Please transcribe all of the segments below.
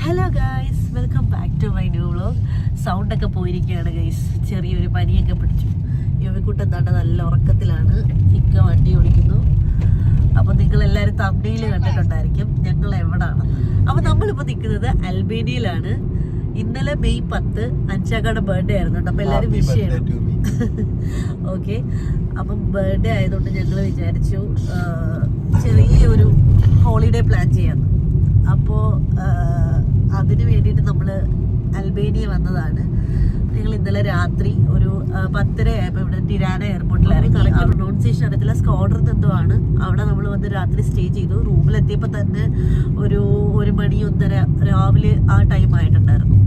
Hello guys, welcome back to my new vlog. സൗണ്ടൊക്കെ പോയിരിക്കുകയാണ് guys, ചെറിയൊരു പനിയൊക്കെ പിടിച്ചു. യുവിക്കുട്ടൻ താണ്ട നല്ല ഉറക്കത്തിലാണ്, ഇക്ക വണ്ടി ഓടിക്കുന്നു. അപ്പോൾ നിങ്ങളെല്ലാവരും തമ്മിൽ കണ്ടിട്ടുണ്ടായിരിക്കും ഞങ്ങൾ എവിടാണ്. അപ്പോൾ നമ്മളിപ്പോൾ നിൽക്കുന്നത് അൽബേനിയയിലാണ്. ഇന്നലെ മെയ് 10 അൻഷാക്കയുടെ ബർത്ത്ഡേ ആയിരുന്നു കേട്ടോ. അപ്പോൾ എല്ലാവരും വിഷ് ചെയ്യണം. ഓക്കെ, അപ്പം ബർത്ത്ഡേ ആയതുകൊണ്ട് ഞങ്ങൾ വിചാരിച്ചു ചെറിയൊരു ഹോളിഡേ പ്ലാൻ ചെയ്യാമെന്ന്. അപ്പോൾ അതിന് വേണ്ടിയിട്ട് നമ്മൾ അൽബേനിയ വന്നതാണ്. ഞങ്ങൾ ഇന്നലെ രാത്രി ഒരു 10:30 ആയപ്പോൾ ഇവിടെ ടിരാന എയർപോർട്ടിലായിരുന്നു. കളക്ടർ പ്രൊണൗൺസിയേഷൻ അറിയത്തില്ല, സ്ക്വാഡ്രൻ എന്തോ ആണ്. അവിടെ നമ്മൾ വന്ന് രാത്രി സ്റ്റേ ചെയ്തു. റൂമിലെത്തിയപ്പോൾ തന്നെ ഒരു 1 മണി 1:30 രാവിലെ ആ ടൈം ആയിട്ടുണ്ടായിരുന്നു.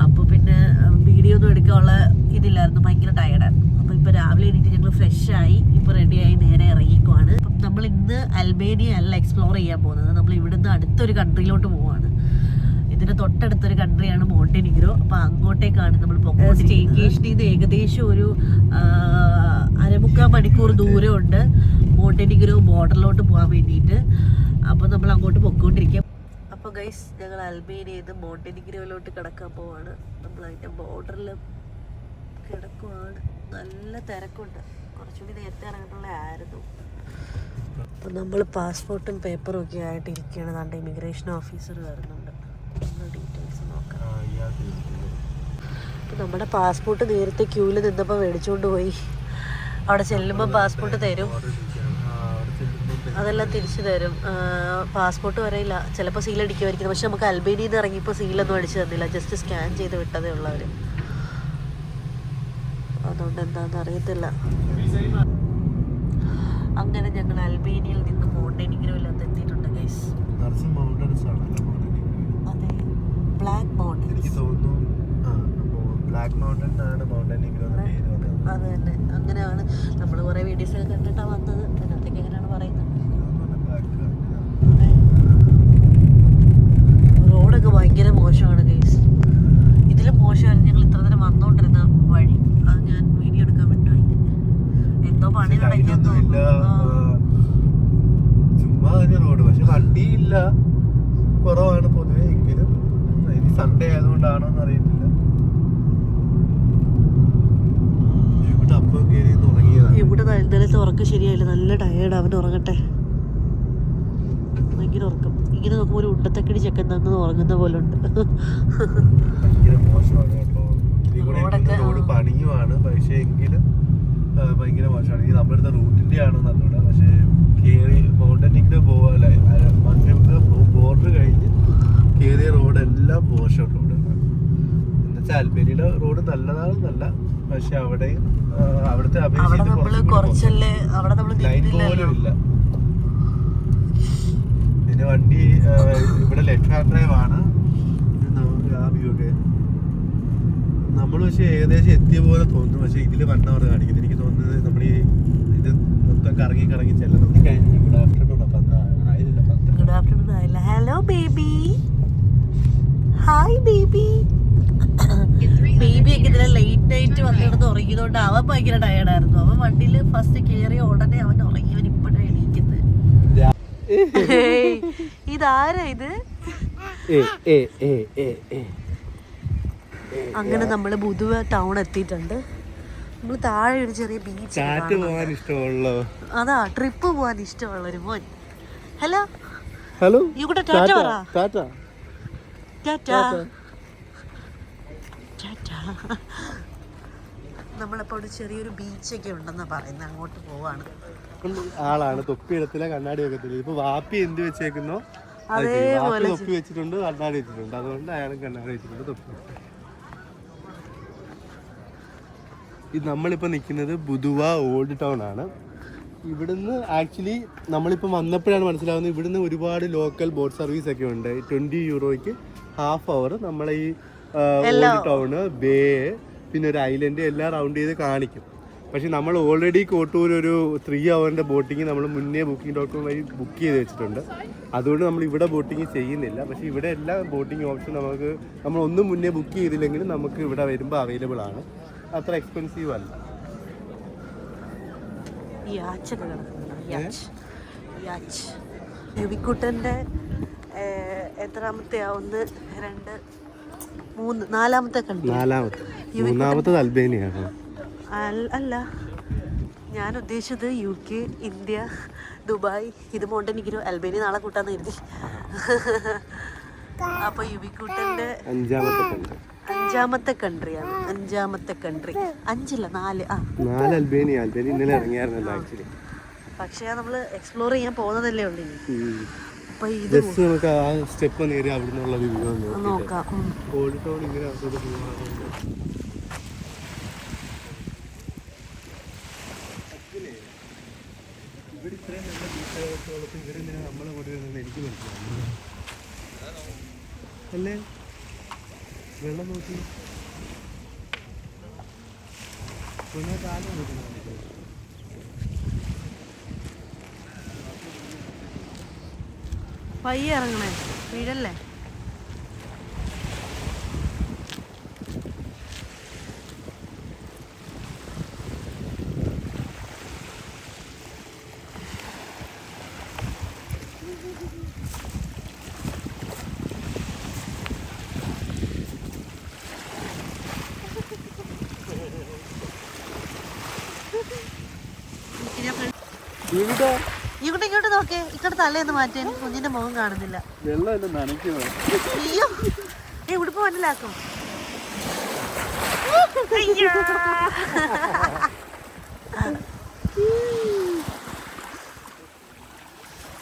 അപ്പോൾ പിന്നെ വീഡിയോ ഒന്നും എടുക്കാനുള്ള ഇതില്ലായിരുന്നു, ഭയങ്കര ടയർഡായിരുന്നു. അപ്പോൾ ഇപ്പോൾ രാവിലെ എണീറ്റ് ഞങ്ങൾ ഫ്രഷായി ഇപ്പോൾ റെഡിയായി നേരെ ഇറങ്ങിക്കുവാണ്. അപ്പം നമ്മൾ ഇന്ന് അൽബേനിയ അല്ല എക്സ്പ്ലോർ ചെയ്യാൻ പോകുന്നത്, നമ്മൾ ഇവിടുന്ന് അടുത്തൊരു കൺട്രിയിലോട്ട് പോവുകയാണ്. ഇതിന് തൊട്ടടുത്തൊരു കൺട്രിയാണ് മോണ്ടെനിഗ്രോ. അപ്പോൾ അങ്ങോട്ടേക്കാണ് നമ്മൾ പോകുന്നത്. സ്റ്റേക്കേഷനിൽ നിന്ന് ഏകദേശം ഒരു 1.25 മണിക്കൂർ ദൂരമുണ്ട് മോണ്ടെനിഗ്രോ ബോർഡറിലോട്ട് പോകാൻ വേണ്ടിയിട്ട്. അപ്പോൾ നമ്മൾ അങ്ങോട്ട് പൊയ്ക്കൊണ്ടിരിക്കുക. അപ്പോൾ ഗൈസ്, ഞങ്ങൾ അൽബേനിയയിൽ നിന്ന് മോണ്ടെനിഗ്രോയിലോട്ട് കിടക്കാൻ പോവാണ്. നമ്മൾ അതിൻ്റെ ബോർഡറിൽ കിടക്കുവാണ്. നല്ല തിരക്കുണ്ട്, കുറച്ചുകൂടി നേരത്തെ ഇറങ്ങാനുള്ളതായിരുന്നു. അപ്പോൾ നമ്മൾ പാസ്പോർട്ടും പേപ്പറും ഒക്കെ ആയിട്ട് ഇരിക്കുകയാണ്. നമ്മുടെ ഇമിഗ്രേഷൻ ഓഫീസർ വരുന്നുണ്ട്, നമ്മൾ ഡീറ്റെയിൽസ് നോക്കാം. അപ്പോൾ നമ്മുടെ പാസ്പോർട്ട് നേരത്തെ ക്യൂവിൽ നിന്നപ്പോൾ മേടിച്ചുകൊണ്ട് പോയി. അവിടെ ചെല്ലുമ്പോൾ പാസ്പോർട്ട് തരും, അതെല്ലാം തിരിച്ചു തരും. പാസ്പോർട്ട് വരെയില്ല, ചിലപ്പോൾ സീലടിക്കുമായിരിക്കും. പക്ഷെ നമുക്ക് അൽബേനിയിൽ നിന്ന് ഇറങ്ങിയപ്പോൾ സീലൊന്നും അടിച്ചു തന്നില്ല, ജസ്റ്റ് സ്കാൻ ചെയ്ത് വിട്ടതേ ഉള്ളവർ. അതുകൊണ്ട് എന്താണെന്ന് അറിയത്തില്ല. അങ്ങനെ ഞങ്ങൾ അൽബേനിയയിൽ നിന്ന് മോണ്ടെനിഗ്രോയിലത്ത് എത്തിയിട്ടുണ്ട് ഗൈസ്. അതെ, ബ്ലാക്ക് മൗണ്ടൻസ്. അത് തന്നെ, അങ്ങനെയാണ്. നമ്മൾ കുറേ വീഡിയോസൊക്കെ കണ്ടിട്ടാണ് വന്നത്. അതിനകത്തേക്ക് എങ്ങനെയാണ് പറയുന്നത്, റോഡൊക്കെ ഭയങ്കര മോശമാണ് ഗൈസ്. ഇതിലും മോശമാണ് ഞങ്ങൾ ഇത്ര നേരം വന്നോണ്ടിരുന്ന വഴി. അത് ഞാൻ വീഡിയോ എടുക്കാൻ വിട്ടുപോയി. എന്തോ പണി നടക്കുന്നു. ചുമ്മാ റോഡ്, പക്ഷെ വണ്ടിയില്ല, കുറവാണ് പൊതുവെ. എങ്കിലും ഇനി സൺഡേ ആയതുകൊണ്ടാണോ എന്ന് അറിയത്തില്ല. ഇവിടെ അപ്പം കയറി ഉറങ്ങിയതാണ്. ഇവിടെ ഇന്നലത്തെ ഉറക്കം ശരിയായില്ല, നല്ല ടയേർഡ്. അവൻ ഉറങ്ങട്ടെ, ഭയങ്കര ഉറക്കം. ഇങ്ങനെ നോക്കുമ്പോൾ ഒരു ഉണ്ടത്തക്കടി ചെക്കൻ തന്നു ഉറങ്ങുന്ന പോലെ ഉണ്ട്. ഭയങ്കര മോശമാണ് കേട്ടോ. റോഡ് പണിയുമാണ്, പക്ഷേ എങ്കിലും ഭയങ്കര മോശമാണ്. ഈ നമ്മുടെ റൂട്ടിന്റെ ആണെന്ന് അറിഞ്ഞൂടാ. പക്ഷേ കയറി മൗണ്ടനിഗ്രോയില് പോവാല്ലേ, ബോർഡർ കഴിഞ്ഞ് കയറിയ റോഡെല്ലാം മോശം റോഡ്. എന്നുവെച്ചാൽ അൽബേനിയയുടെ റോഡ് നല്ലതാണെന്നല്ല, പക്ഷെ അവിടെയും അവിടുത്തെ അപേക്ഷിച്ച് ലൈൻ പോലും ഇല്ല. പിന്നെ വണ്ടി ഇവിടെ ലെഫ്റ്റ് ഹാൻഡ് ഡ്രൈവ് ആണ്. ആ വ്യൂ ഒക്കെ നമ്മൾ പക്ഷെ ഏകദേശം എത്തിയ പോലെ തോന്നുന്നു. പക്ഷെ ഇതിൽ 1 hour കാണിക്കുന്നത്. എനിക്ക് തോന്നുന്നത് നമ്മൾ ഈ ഇത് മൊത്തം കറങ്ങി ചെല്ലണം. Good afternoon. ഗുഡ് ആഫ്റ്റർനൂൺ ആയില്ല. Hello baby, hi baby. ബേബിയൊക്കെ ഇതിലെ ലേറ്റ് നൈറ്റ് വന്നിടന്ന് ഉറങ്ങിയതുകൊണ്ട് അവൻ ഭയങ്കര ടയർഡായിരുന്നു. അവൻ വണ്ടിയിൽ ഫസ്റ്റ് കയറിയ ഉടനെ അവൻ ഉറങ്ങി. അവൻ ഇപ്പോഴാണ് എണീക്കുന്നത്. ഇതാരാ ഇത്? അങ്ങനെ നമ്മള് ബുധുവ ടൗൺ എത്തിയിട്ടുണ്ട്. നമ്മള് താഴെ ഒരു ചെറിയ ബീച്ച്. അതാ ട്രിപ്പ് പോവാൻ ഇഷ്ടമുള്ളൊരു മോൻ. ഹലോ ഹലോ, ഇവിടെ ടാറ്റ പറ. നമ്മളിപ്പോ ഒരു ചെറിയൊരു ബീച്ചൊക്കെ ഉണ്ടെന്നാ പറയുന്നത്, അങ്ങോട്ട് പോവാണ്. ആളാണ് തൊപ്പിയിടത്തില്ല, കണ്ണാടി വെക്കത്തില്ല. ഇപ്പൊ വാപ്പി എന്ത് വെച്ചേക്കുന്നോ അതേപോലെ തൊപ്പി വെച്ചിട്ടുണ്ട്, കണ്ണാടി വെച്ചിട്ടുണ്ട്. അതുകൊണ്ട് അയാളും കണ്ണാടി വെച്ചിട്ടുണ്ട്, തൊപ്പി. ഇത് നമ്മളിപ്പോൾ നിൽക്കുന്നത് ബുധുവ ഓൾഡ് ടൗൺ ആണ്. ഇവിടുന്ന് ആക്ച്വലി നമ്മളിപ്പോൾ വന്നപ്പോഴാണ് മനസ്സിലാവുന്നത്, ഇവിടുന്ന് ഒരുപാട് ലോക്കൽ ബോട്ട് സർവീസ് ഒക്കെ ഉണ്ട്. 20 യൂറോയ്ക്ക് ഹാഫ് അവർ നമ്മളെ ഈ ഓൾഡ് ടൗണ്, ബേ, പിന്നെ ഒരു ഐലൻഡ് എല്ലാം റൗണ്ട് ചെയ്ത് കാണിക്കും. പക്ഷെ നമ്മൾ ഓൾറെഡി കോട്ടൂർ ഒരു 3 hour ബോട്ടിങ് നമ്മൾ മുന്നേ Booking.com വഴി ബുക്ക് ചെയ്ത് വെച്ചിട്ടുണ്ട്. അതുകൊണ്ട് നമ്മൾ ഇവിടെ ബോട്ടിങ് ചെയ്യുന്നില്ല. പക്ഷേ ഇവിടെ എല്ലാ ബോട്ടിങ് ഓപ്ഷൻ നമ്മൾ ഒന്നും മുന്നേ ബുക്ക് ചെയ്തില്ലെങ്കിലും നമുക്ക് ഇവിടെ വരുമ്പോൾ അവൈലബിൾ ആണ്. അത്ര എക്സ്പെൻസീവ് അല്ല. യുവിക്കുട്ടൻ്റെ എത്രാമത്തെയാ? 1 2 3 4-ാമത്തെ കൺട്രി. മൂന്നാമത്തത് അൽബേനിയാണ്. അല്ല, ഞാൻ ഉദ്ദേശിച്ചത് UK, ഇന്ത്യ, ദുബായ്, ഇത് മോണ്ടനിഗ്രോ, അൽബേനിയ നാളെ കൂട്ടാന്ന് കരുതി. അപ്പൊ യുവിക്കൂട്ടന്റെ 5-ാമത്തെ കൺട്രിയാണ്. 5-ാമത്തെ കൺട്രി. 5 അല്ല 4 അൽബേനിയ ഇന്നലെ ഇറങ്ങിയായിരുന്നല്ലോ ആക്ച്വലി. പക്ഷേ നമ്മൾ എക്സ്പ്ലോർ ചെയ്യാൻ പോകുന്നതല്ലേ ഉള്ളൂ. അപ്പൊ ഇത് നമുക്ക് ആ സ്റ്റെപ്പ് നേരി അവിടുന്നുള്ള വ്യൂ നോക്കാം. ഓൾഡ് ടൗൺ ഇങ്ങനെ ഇവിടെ ഇത്രയും നല്ല ബീച്ചുകളൊക്കെ ഇവരെ നമ്മളെ കൊണ്ടുവരുന്നത് എനിക്ക് മനസ്സിലാവും അല്ലേ? വെള്ളം നോക്കി കാലം കൊടുക്കുന്നു. പയ്യെ ഇറങ്ങണേ, വീഴല്ലേ. ഇങ്ങോട്ട് നോക്കേ, ഇക്കടെ തലേന്ന് മാറ്റാൻ കുഞ്ഞിന്റെ മുഖം കാണുന്നില്ല. അയ്യോ, ഉടുപ്പ് മനസ്സിലാക്കും.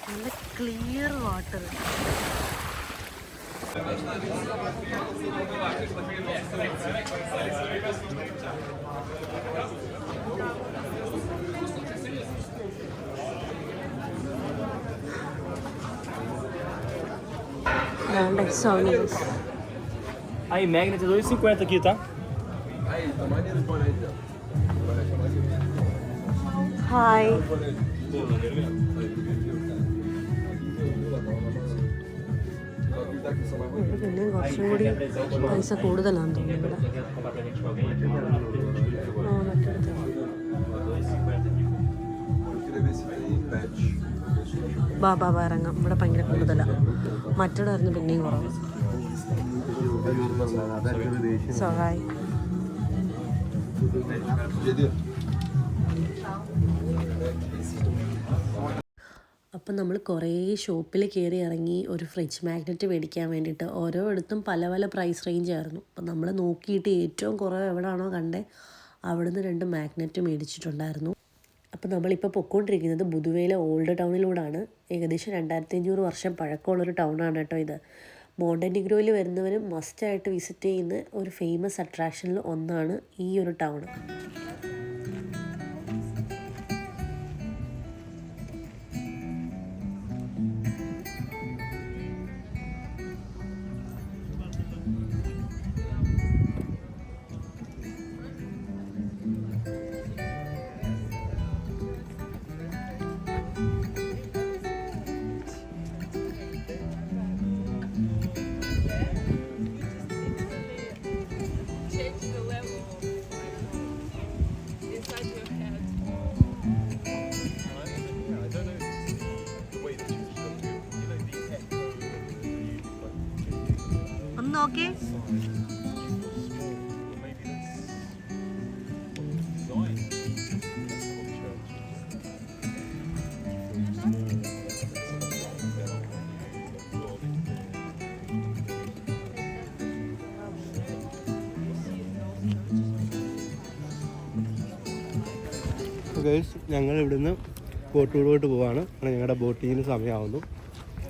നല്ല clear water. Aí, Magnet 2,50 aqui, tá? Hi. പിന്നെയും കുറച്ചും കൂടി പൈസ കൂടുതലാണെന്ന് തോന്നുന്നു ഇവിടെ. ബാബാ ഇറങ്ങാം. ഇവിടെ ഭയങ്കര കൂടുതലാണ്. മറ്റോടായിരുന്നു പിന്നെയും കുറവ്. സഹായ്. അപ്പം നമ്മൾ കുറേ ഷോപ്പിൽ കയറി ഇറങ്ങി ഒരു ഫ്രിഡ്ജ് മാഗ്നറ്റ് മേടിക്കാൻ വേണ്ടിയിട്ട്. ഓരോ ഇടത്തും പല പല പ്രൈസ് റേഞ്ച് ആയിരുന്നു. അപ്പം നമ്മൾ നോക്കിയിട്ട് ഏറ്റവും കുറവ് എവിടെയാണോ കണ്ടേ അവിടുന്ന് 2 മാഗ്നറ്റ് മേടിച്ചിട്ടുണ്ടായിരുന്നു. അപ്പം നമ്മളിപ്പോൾ പൊയ്ക്കൊണ്ടിരിക്കുന്നത് ബുദുവയിലെ ഓൾഡ് ടൗണിലൂടെയാണ്. ഏകദേശം 2500 വർഷം പഴക്കമുള്ളൊരു ടൗണാണ് കേട്ടോ ഇത്. മോണ്ടനിഗ്രോയിൽ വരുന്നവരും മസ്റ്റായിട്ട് വിസിറ്റ് ചെയ്യുന്ന ഒരു ഫേമസ് അട്രാക്ഷനിൽ ഒന്നാണ് ഈ ഒരു ടൗൺ. നോക്കേ, ഞങ്ങൾ ഇവിടുന്ന് ബോട്ടിലോട്ട് പോവാണ്. ഞങ്ങളുടെ ബോട്ടിങ്ങിന് സമയമാവുന്നു.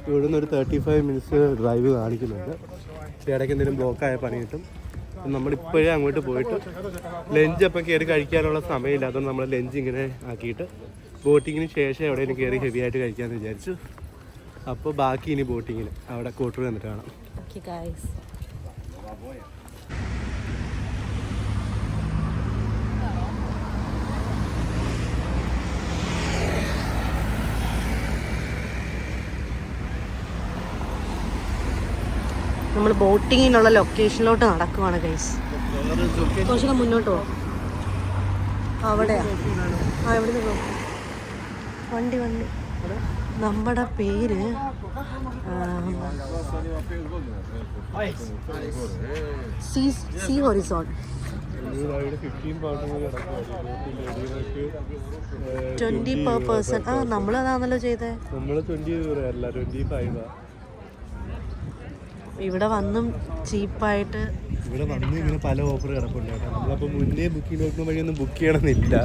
ഇവിടുന്ന് ഒരു 35 മിനിറ്റ്സ് ഡ്രൈവ് കാണിക്കുന്നുണ്ട്. ഇടയ്ക്ക് എന്തെങ്കിലും ബ്ലോക്കായ പണി കിട്ടും. നമ്മളിപ്പോഴേ അങ്ങോട്ട് പോയിട്ട് ലഞ്ച് അപ്പം കയറി കഴിക്കാനുള്ള സമയമില്ല. അതുകൊണ്ട് നമ്മൾ ലഞ്ച് ഇങ്ങനെ ആക്കിയിട്ട് ബോട്ടിങ്ങിന് ശേഷം എവിടെയെങ്കിലും കയറി ഹെവി ആയിട്ട് കഴിക്കാമെന്ന് വിചാരിച്ചു. അപ്പോൾ ബാക്കി ഇനി ബോട്ടിങ്ങിന് അവിടെ കോട്ടൂർ വന്നിട്ട് കാണാം. നമ്മൾ ബോട്ടിങ്ങിനുള്ള ലൊക്കേഷനിലോട്ട് നടക്കുവാണ് ഗൈസ്. കുറച്ചുകൂടെ മുന്നോട്ട് പോകും. അവിടെയാ. എവിടെ നിന്ന് പോകും വണ്ടി? നമ്മുടെ പേര് സീ ഹൊറിസോൺ 20 per person. നമ്മൾ അതാണല്ലോ ചെയ്തേ. ഇവിടെ വന്നും ചീപ്പായിട്ട് ഇവിടെ വന്ന് ഇങ്ങനെ പല ഓഫർ കിടപ്പുണ്ട് കേട്ടോ. നമ്മളപ്പോൾ മുന്നേ ബുക്കിംഗ് നോക്കുന്ന വഴിയൊന്നും ബുക്ക് ചെയ്യണമെന്നില്ല.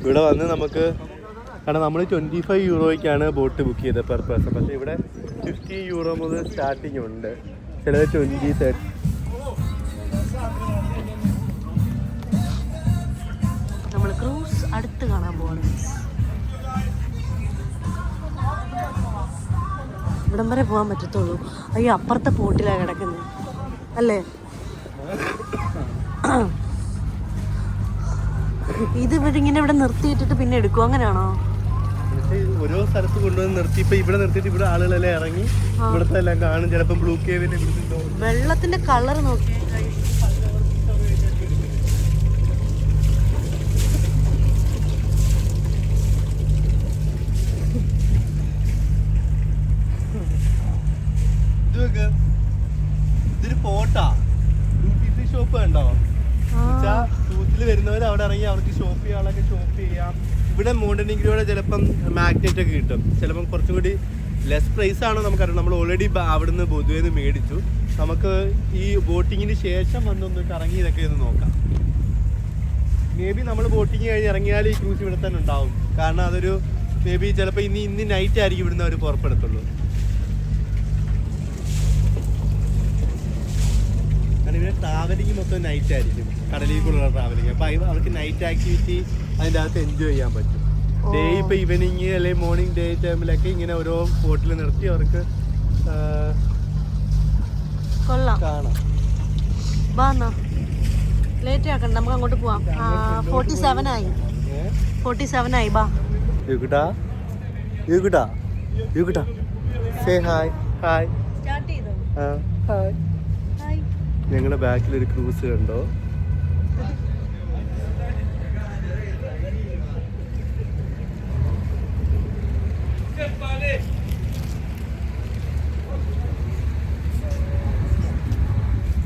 ഇവിടെ വന്ന് നമുക്ക് കാരണം നമ്മൾ 25 യൂറോയ്ക്കാണ് ബോട്ട് ബുക്ക് ചെയ്തത് പെർ പേഴ്സൺ. പക്ഷേ ഇവിടെ 50 യൂറോ മുതൽ സ്റ്റാർട്ടിങ് ഉണ്ട്, ചിലത് 20, 30. നമ്മൾ ക്രൂസ് അടുത്ത് കാണാൻ പോവാണ്. ഇവിടം വരെ പോകാൻ പറ്റത്തുള്ളൂ. അയ്യോ, അപ്പുറത്തെ പോട്ടിലാണ് കിടക്കുന്നത് അല്ലേ? ഇത് ഇവരിങ്ങനെ ഇവിടെ നിർത്തിയിട്ടിട്ട് പിന്നെ എടുക്കും, അങ്ങനെയാണോ? ഓരോ സ്ഥലത്ത് കൊണ്ടുവന്ന് നിർത്തി ഇപ്പൊ ഇവിടെ നിർത്തിയിട്ട് ഇവിടെ ആളുകളെല്ലാം ഇറങ്ങി ഇവിടുത്തെ എല്ലാം കാണും. ചിലപ്പോൾ ബ്ലൂ കേവിന്റെ വെള്ളത്തിന്റെ കളർ നോക്കി. ഇതൊരു ഫോട്ടാ ഡ്യൂട്ടി ഷോപ്പ് കണ്ടോ? സൂസിൽ വരുന്നവർ അവിടെ ഇറങ്ങി അവർക്ക് ഷോപ്പ് ചെയ്യാനൊക്കെ ഷോപ്പ് ചെയ്യാം. ഇവിടെ മോണ്ടനിഗ്രോയുടെ ചിലപ്പം മാഗ്നറ്റ് ഒക്കെ കിട്ടും. ചിലപ്പം കുറച്ചും കൂടി ലെസ് പ്രൈസ് ആണോ നമുക്കറിയാം. നമ്മൾ ഓൾറെഡി അവിടുന്ന് ബൊതുവേന്ന് മേടിച്ചു. നമുക്ക് ഈ ബോട്ടിങ്ങിന് ശേഷം വന്നൊന്ന് കറങ്ങി ഇതൊക്കെ ഒന്ന് നോക്കാം. മേ ബി നമ്മൾ ബോട്ടിങ് കഴിഞ്ഞ് ഇറങ്ങിയാൽ ഈ ക്രൂസ് ഇവിടെ തന്നെ ഉണ്ടാവും. കാരണം അതൊരു മേ ബി ചിലപ്പോൾ ഇന്ന് നൈറ്റ് ആയിരിക്കും ഇവിടുന്ന് അവർ പുറപ്പെടുത്തുള്ളൂ. കാരണം ഇവിടെ ട്രാവലിംഗ് മൊത്തം നൈറ്റ് ആയിരിക്കും, കടലിലേക്കുള്ള ട്രാവലിംഗ്. അപ്പോൾ അവർക്ക് നൈറ്റ് ആക്ടിവിറ്റി അതിൻ്റെ അകത്ത് എൻജോയ് ചെയ്യാൻ പറ്റും. ഡേ ഇപ്പോൾ ഈവനിങ് അല്ലെങ്കിൽ മോർണിംഗ് ഡേ ടൈമിലൊക്കെ ഇങ്ങനെ ഓരോ ബോട്ടിൽ നിർത്തി അവർക്ക് കാണാം. ലേറ്റ് ആക്കണ്ട, നമുക്ക് അങ്ങോട്ട് പോവാം. 47 ആയി. ബാ. Say hi. ഹായ്. സ്റ്റാർട്ട് ചെയ്തോ? ഹായ്. ഹായ്. ഞങ്ങളുടെ ബാക്കിലൊരു ക്രൂസ് കണ്ടോ?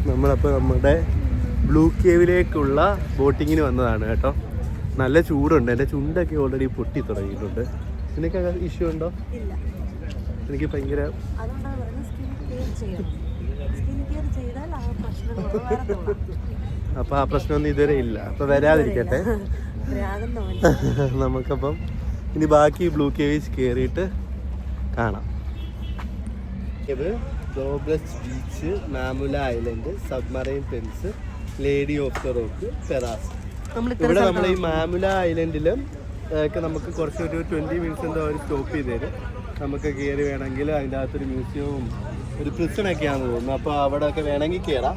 നമ്മളപ്പോൾ നമ്മുടെ ബ്ലൂ കേവിലേക്കുള്ള ബോട്ടിങ്ങിന് വന്നതാണ് കേട്ടോ. നല്ല ചൂടുണ്ട്, എൻ്റെ ചുണ്ടൊക്കെ ഓൾറെഡി പൊട്ടി തുടങ്ങിയിട്ടുണ്ട്. നിനക്ക് ഇഷ്യൂ ഉണ്ടോ? എനിക്ക് ഭയങ്കര അപ്പോൾ ആ പ്രശ്നമൊന്നും ഇതുവരെ ഇല്ല. അപ്പോൾ വരാതിരിക്കട്ടെ. നമുക്കപ്പം ഇനി ബാക്കി ബ്ലൂ കേവിൽ കയറിയിട്ട് കാണാം. ഇത് ഡോബ്ലസ് beach, Mamula island, submarine pens, lady of the rock, Perast. ഇവിടെ നമ്മൾ ഈ മാമുല ഐലൻഡിലും ഒക്കെ നമുക്ക് കുറച്ചൊരു 20 മിനിറ്റ്സ് എന്തോ അവർ സ്റ്റോപ്പ് ചെയ്ത് തരും. നമുക്ക് കയറി വേണമെങ്കിൽ അതിൻ്റെ അകത്തൊരു മ്യൂസിയവും ഒരു പ്രിസണൊക്കെയാണെന്ന് തോന്നുന്നു. അപ്പോൾ അവിടെ ഒക്കെ വേണമെങ്കിൽ കയറാം.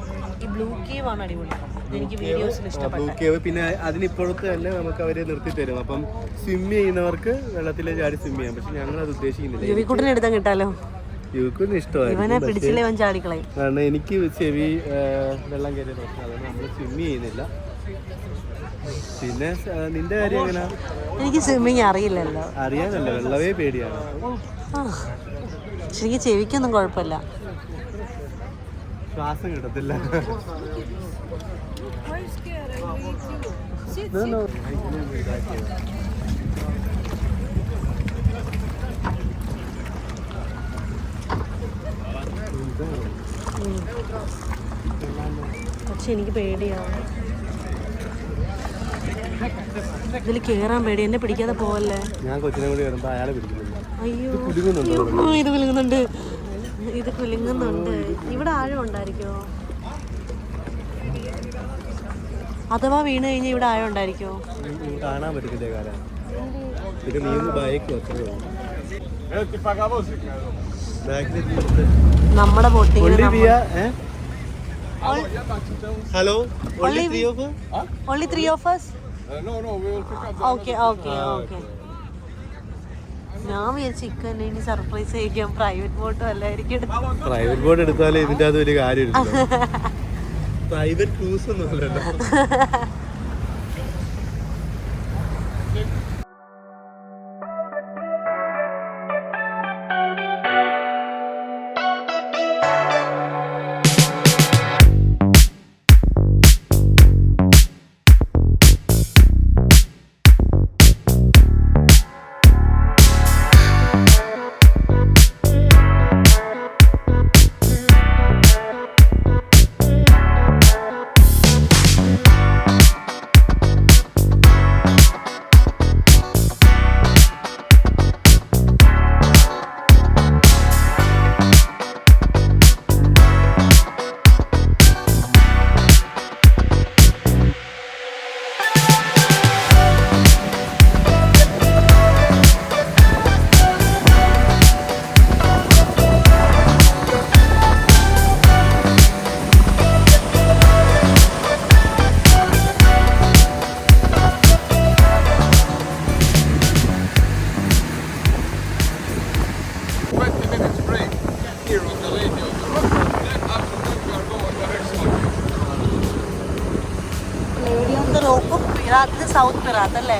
ബ്ലൂ കേവ് ആണ് അടിപൊളി, എനിക്ക് വീഡിയോസിൽ ഇഷ്ടപ്പെട്ടു. ബ്ലൂ കേവ് പിന്നെ അതിനിപ്പുറത്ത് തന്നെ നമുക്ക് അവർ നിർത്തി തരും. അപ്പം സ്വിം ചെയ്യുന്നവർക്ക് വെള്ളത്തിൽ ചാടി സ്വിം ചെയ്യാം. പക്ഷെ ഞങ്ങളത് ഉദ്ദേശിക്കുന്നില്ല. യുവിക്കുട്ടനെ എടുത്താൽ കിട്ടാലോ? യുവിക്കുട്ടിന് ഇഷ്ടമാണ്. കാരണം എനിക്ക് ചെവി വെള്ളം കയറിയ പ്രശ്നം, അതുകൊണ്ട് നമ്മൾ സ്വിം ചെയ്യുന്നില്ല. പിന്നെ നിന്റെ കാര്യം എങ്ങനെയാ? എനിക്ക് സ്വിമ്മിങ് അറിയില്ലല്ലോ. അറിയാനല്ല, വെള്ളവേ പേടിയാണ്. ശരിക്കും ചെവിക്കൊന്നും കുഴപ്പമില്ല, ശ്വാസം കിട്ടത്തില്ല. പക്ഷെ എനിക്ക് പേടിയാണ് ഇതിൽ കേറാൻ. പേടി, എന്നെ പിടിക്കാതെ പോവല്ലേ. ഞാൻ കൊച്ചിനെ കൂടി വരുമ്പോ അയാളെ പിടിക്കുന്നില്ല. അയ്യോ, ഇത് കുലുങ്ങുന്നുണ്ട്. ഇവിടെ ആഴം ഉണ്ടായിരിക്കോ? അഥവാ വീണ് കഴിഞ്ഞാൽ ഇവിടെ ആഴം ഉണ്ടായിരിക്കോ? കാണാൻ പറ്റത്തില്ലേ കാലം. പിന്നെ നീ ബൈക്ക് നമ്മുടെ boating. Hello, only 3 of us? No, we will pick up the Okay. ഞാൻ വിചാരിച്ചു ഇക്കന്നെ ഇനി സർപ്രൈസ് ചെയ്യിക്കാം. പ്രൈവറ്റ് ബോട്ടും അല്ലായിരിക്കും. പ്രൈവറ്റ് ബോട്ട് എടുത്താലേ ഇതിൻ്റെ അത് ഒരു കാര്യം. പ്രൈവറ്റ് ക്രൂസ് ഒന്നും അല്ലല്ലോ. പിറാത്ത് സൗത്ത് പിറാത്ത് അല്ലേ?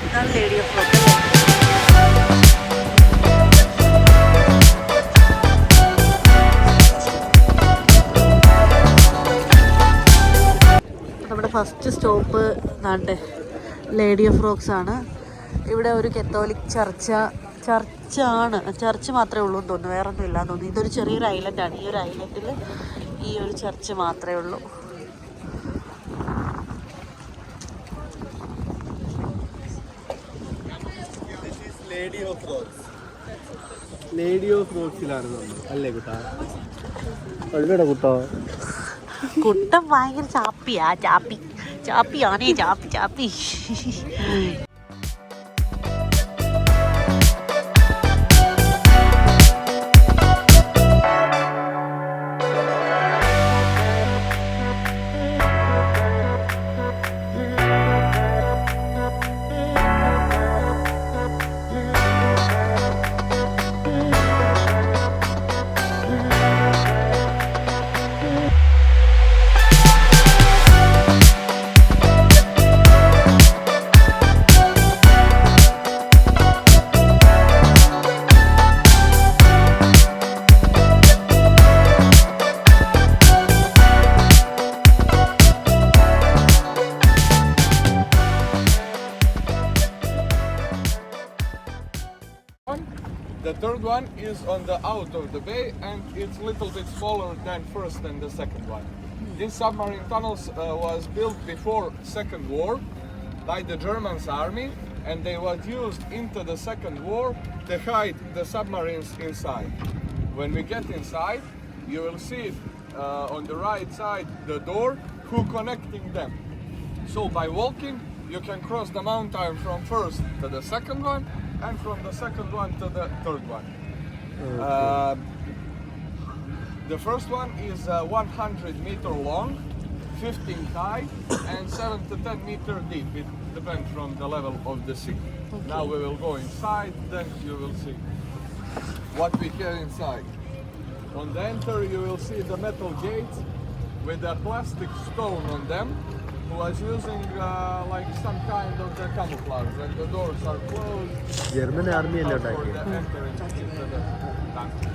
ഇതാണ് ലേഡി ഓഫ് റോക്ക്. നമ്മുടെ ഫസ്റ്റ് സ്റ്റോപ്പ് നാട്ടെ ലേഡി ഓഫ് റോക്സ് ആണ്. ഇവിടെ ഒരു കത്തോലിക് ചർച്ചാണ്. ചർച്ച് മാത്രമേ ഉള്ളൂ എന്ന് തോന്നുന്നു, വേറെ ഒന്നും ഇല്ലാന്ന് തോന്നുന്നു. ഇതൊരു ചെറിയൊരു ഐലൻഡാണ്. ഈ ഒരു ഐലൻഡിൽ ഈ ഒരു ചർച്ച് മാത്രമേ ഉള്ളൂ. ലേഡി ഓഫ് റോക്സിലാണ് അല്ലേ കുട്ടാ? എവിടെയാ കുട്ടാ? കുട്ടൻ ഭയങ്കര ചാപ്പിയാണേ ചാപ്പി. The third one is on the out of the bay, and it's a little bit smaller than first and the second one. These submarine tunnels was built before Second War by the Germans army, and they were used into the Second War to hide the submarines inside. When we get inside, you will see on the right side the door who connecting them. So by walking, you can cross the mountain from first to the second one, and from the second one to the third one. The first one is 100 meter long, 15 high, and 7 to 10 meter deep. It depends from the level of the sea. Okay. Now we will go inside, then you will see what we have inside. On the enter, you will see the metal gates with a plastic stone on them. Who was using like some kind of the camouflage. When the doors are closed, German army for the entering into the country.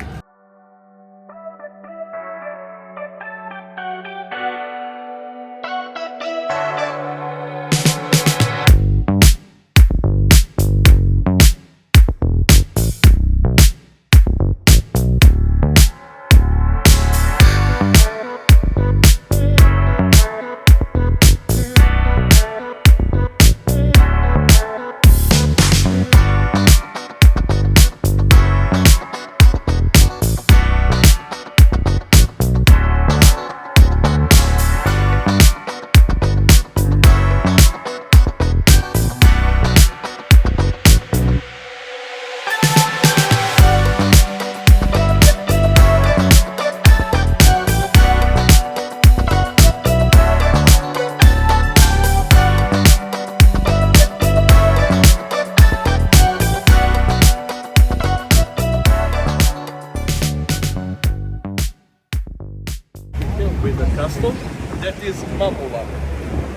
With the castle, that is Mamula.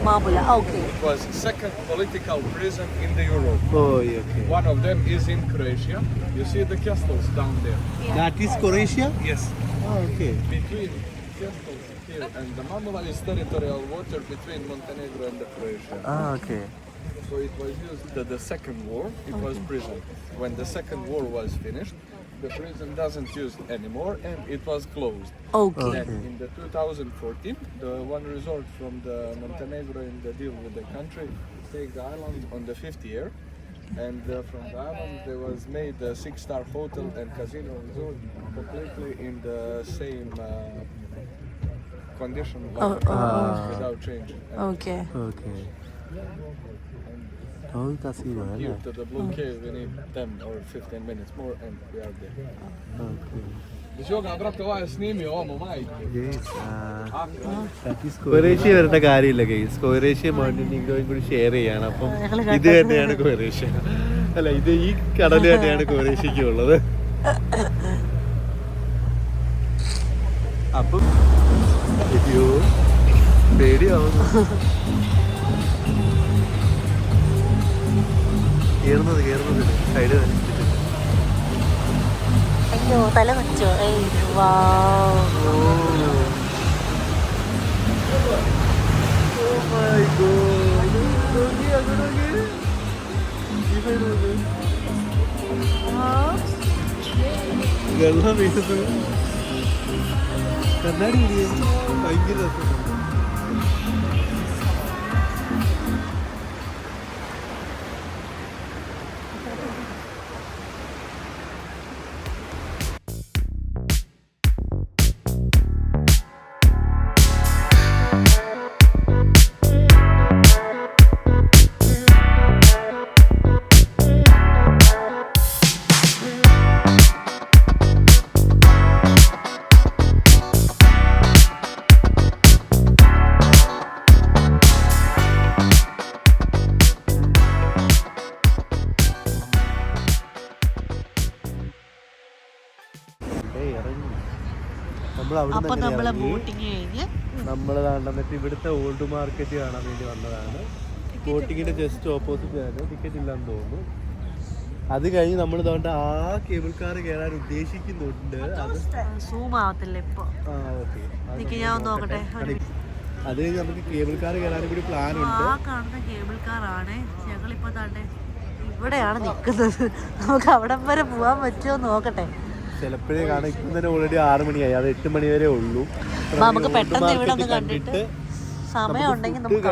Mamula, okay. It was second political prison in the Europe. Oh, yeah, okay. One of them is in Croatia. You see the castles down there. That is Croatia? Yes. Oh, okay. Between castles here and the Mamula is territorial water between Montenegro and the Croatia. Ah, okay. So it was used to the second war. It was prison. When the second war was finished, the prison doesn't use anymore and it was closed. Okay. Then in the 2014, the one resort from the Montenegro in the deal with the country take the island on the 5th year, and from the island there was made a 6-star hotel and casino resort completely in the same condition without change. Okay. Okay. Oh, casino, Here yeah. to the Blue Cave we need 10 or 15 minutes more and we are there. Okay. Joga brate ovaj snimio ono majke. Croatia വരേണ്ട കാര്യമില്ല guys. Croatia മോണ്ടിനിഗ്രോയും കൂടി share ചെയ്യാണ്. അപ്പം ഇത് തന്നെയാണ് Croatia. അല്ല, ഇത് ഈ കടല് തന്നെയാണ് കൊറേഷ്യക്ക് ഉള്ളത്. അപ്പം അയ്യോ പേടിയാവുന്നു. കേറുന്നത് സൈഡ് അയ്യോ തല വെച്ചോ. വെള്ളം വീഴുന്നത് കണ്ണാടി ഭയങ്കര രസമാണ്. അപ്പൊ നമ്മള് ബോട്ടിങ് കഴിഞ്ഞ് നമ്മള് കണ്ടിട്ട് ഇവിടുത്തെ ഓൾഡ് മാർക്കറ്റ് കാണാൻ വേണ്ടി വന്നതാണ്. ബോട്ടിങ്ങിന്റെ ജസ്റ്റ് ഓപ്പോസിറ്റ് ആണ്. ടിക്കറ്റ് ഇല്ലാന്ന് തോന്നുന്നു. അത് കഴിഞ്ഞ് നമ്മൾ ഇതുകൊണ്ട് ആ കേബിൾ കാർ കയറാൻ ഉദ്ദേശിക്കുന്നുണ്ട്. അത് സൂം ആവത്തില്ല ഇപ്പൊ. ഞാൻ നോക്കട്ടെ. അത് കഴിഞ്ഞ് നമുക്ക് കേബിൾ കാർ കയറാനും കൂടി പ്ലാൻ ഉണ്ട്. ആ കാണുന്ന കേബിൾ കാർ ആണ്. ഞങ്ങളിപ്പോ തന്നെ ഇവിടെയാണ് നിക്കുന്നത്. നമുക്ക് അവിടം വരെ പോവാൻ പറ്റുമോ നോക്കട്ടെ. ചിലപ്പോഴേ കാണാം. ഇപ്പം തന്നെ ഓൾറെഡി 6 മണിയായി. അത് 8 മണി വരെ ഉള്ളൂ. നമുക്ക് പെട്ടെന്ന് ഇവിടെ ഒന്ന് കണ്ടിട്ട് സമയം ഉണ്ടെങ്കിൽ നമുക്ക്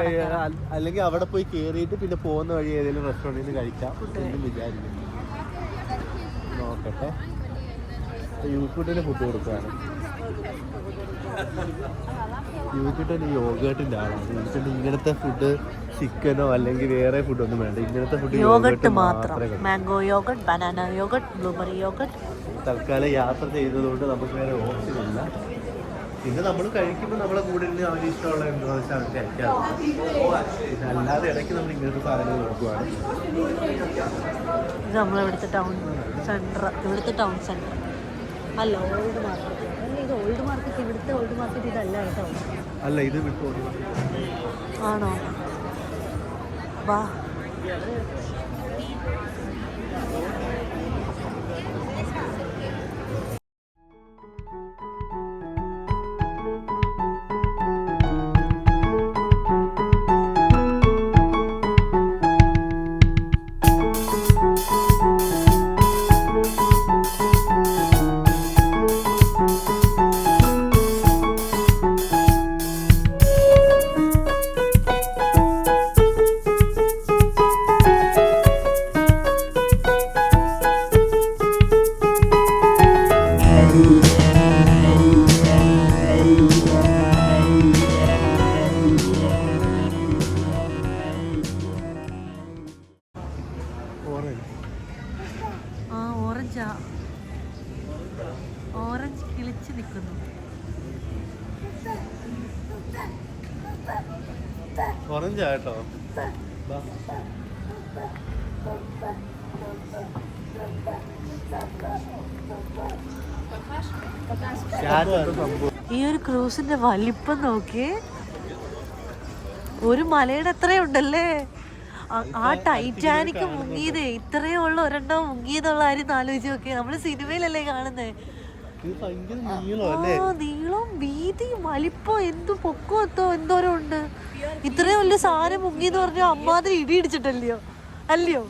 അല്ലെങ്കിൽ അവിടെ പോയി കയറിയിട്ട് പിന്നെ പോകുന്ന വഴി ഏതെങ്കിലും റെസ്റ്റോറൻറ്റിൽ നിന്ന് കഴിക്കാം എന്നും വിചാരിക്കും. നോക്കട്ടെ. യൂട്യൂബിന് ഫുഡ് കൊടുക്കുകയാണ്. യൂട്യൂബിന് യോഗേട്ടിൻ്റെ ആളാണ്. യൂട്യൂബിന് ഇങ്ങനത്തെ ഫുഡ് ചിക്കനോ അല്ലെങ്കിൽ വേറെ ഫുഡൊന്നും വേണ്ട. ഇങ്ങനത്തെ ഫുഡ് യോഗട്ട് മാത്രം. Mango yoghurt, banana yoghurt, blueberry yoghurt. തൽക്കാലം യാത്ര ചെയ്തതുകൊണ്ട് നമുക്ക് വേറെ ഓപ്ഷൻ ഇല്ല. പിന്നെ നമ്മൾ കഴിക്കുമ്പോൾ നമ്മളെ കൂടെ ഇരുന്ന് അവന് ഇഷ്ടമുള്ള എന്താണെന്ന് വെച്ചാൽ അവൻ കഴിക്കാറുണ്ട്. അല്ലാതെ ഇടയ്ക്ക് നമ്മൾ ഇങ്ങനത്തെ സാധനങ്ങൾ കൊടുക്കുകയാണ്. ഇത് നമ്മളിവിടുത്തെ ടൗൺ സെൻറ്റർ. ഇവിടുത്തെ ടൗൺ സെൻറ്റർ അല്ല, ഓൾഡ് മാർക്കറ്റ്. അല്ല, ഇത് ഓൾഡ് മാർക്കറ്റ്. ഇവിടുത്തെ ഓൾഡ് മാർക്കറ്റ് ഇതല്ല കേട്ടോ. അല്ല, ഇത് വിട്ടു ആണോ? വാ. ഓറഞ്ച് കിളിച്ച് നിൽക്കുന്നു. ഓറഞ്ച് ആട്ടോ. ഈ ഒരു ക്രൂസിന്റെ വലിപ്പം നോക്കിയേ. ഒരു മലയുടെ അത്രയുണ്ടല്ലേ. ആ ടൈറ്റാനിക് മുങ്ങിയതേ ഇത്രയേ ഉള്ളു. ഒരെണ്ണം മുങ്ങിയതുള്ള കാര്യം ആലോചിച്ച് നോക്കിയേ. നമ്മള് സിനിമയിലല്ലേ കാണുന്നേ. നീളം, വീതി, വലിപ്പം, എന്തു പൊക്കത്തോ എന്തോരം ഉണ്ട്. ഇത്രയും വലിയ സാധനം മുങ്ങിയെന്ന് പറഞ്ഞാൽ അമ്മാതിരി ഇടി ഇടിച്ചിട്ടല്ലയോ അല്ലയോ